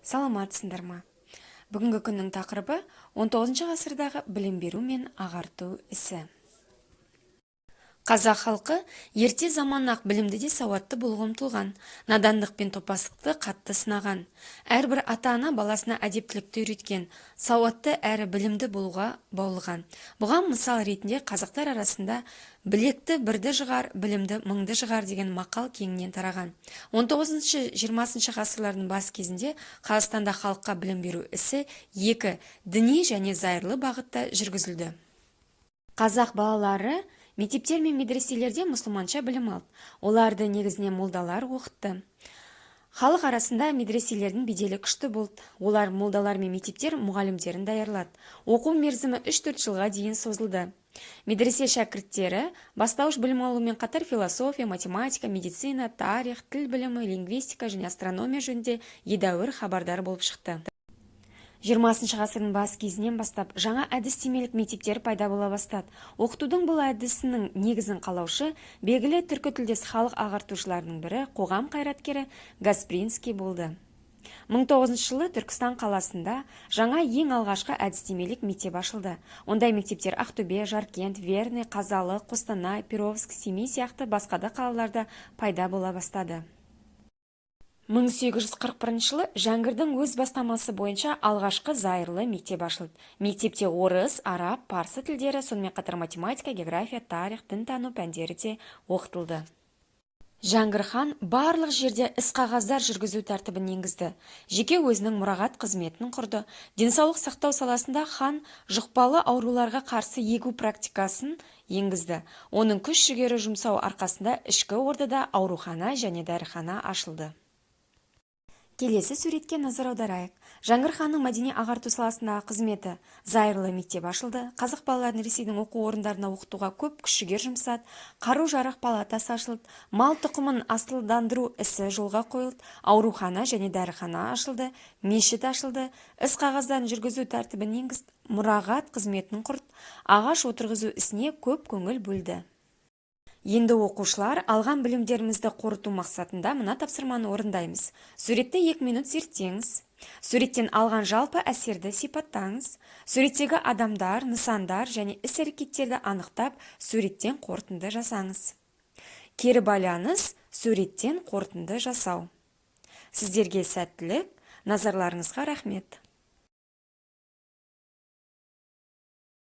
Саламатсыңдар ма? Бүгінгі күннің тақырыбы 19 ғасырдағы білім беру мен ағарту ісі. Қазақ халқы ерте заман-ақ білімді де сауатты болуға ұмтылған, надандық пен топастықты қатты сынаған. Әрбір ата-ана баласына әдептілікті үйреткен, сауатты әрі білімді болуға баулыған. Бұған мысал ретінде қазақтар арасында білекті бірді жығар, білімді мыңды жығар деген мақал кеңінен тараған. 19-20 ғасырлардың бас кезінде Қазақстанда халыққа білім беру ісі екі діни және зайырлы бағытта жүргізілді. Қазақ балалары мектептер мен медреселерде мұсылманша білім алды. Оларды негізінен молдалар оқытты. Халық арасында медреселердің беделі күшті болды. Олар молдалар мен мектептер мұғалімдерін даярлады. Оқу мерзімі 3-4 жылға дейін созылды. Медресе шәкірттері бастауыш білім алумен қатар философия, математика, медицина, тарих, тіл білімі, лингвистика және астрономия жөнінде едәуір хабардар болып шықты. 20 ғасырдың бас кезінен бастап жаңа әдістемелік мектептер пайда бола бастады. Оқытудың бұл әдісінің негізін қалаушы белгілі түркі тілдес халық ағартушыларының бірі қоғам қайраткері Гаспринский болды. 1900 жылы Түркістан қаласында жаңа ең алғашқы әдістемелік мектеп ашылды. Ондай мектептер Ақтөбе, Жаркент, Верный, Қазалы, Қостанай, Перовск, Семей сияқты басқа да қалаларда пайда бола бастады. 1841 жылы Жәңгірдің өз бастамасы бойынша алғашқы зайырлы мектеп ашылды. Мектепте орыс, араб, парсы тілдері, сонымен қатар математика, география, тарих, дінтану пәндері де оқытылды. Жәңгір хан барлық жерде іс-қағаздар жүргізу тәртібін енгізді. Жеке өзінің мұрағат қызметін құрды. Денсаулық сақтау саласында хан жұқпалы ауруларға қарсы егу практикасын енгізді. Оның күш-жігері жұмсау арқасында ішкі ордада аурухана және дәріхана ашылды. Келесі суретке назар аударайық. Жәңгір ханның мәдени ағарту саласындағы қызметі. Зайырлы мектеп ашылды. Қазақ балаларын Ресейдің оқу орындарына оқытуға көп күш-жігер жұмсады. Қару-жарақ палатасы ашылды. Мал тұқымын асылдандыру ісі жолға қойылды. Аурухана және дәріхана ашылды. Мешіт ашылды. Іс-қағаздарын жүргізу тәртібін енгізді. Мұрағат қызметін құрды. Ағаш отырғызу ісіне көп көңіл бөлді. Енді оқушылар алған білімдерімізді қорыту мақсатында мына тапсырманы орындаймыз. Суретті 2 минут зерттеңіз. Суреттен алған жалпы әсерді сипаттаңыз. Суреттегі адамдар, нысандар және іс-әрекеттерді анықтап, суреттен қорытынды жасаңыз. Кері байланыс, суреттен қорытынды жасау. Сіздерге сәттілік, назарларыңызға рахмет.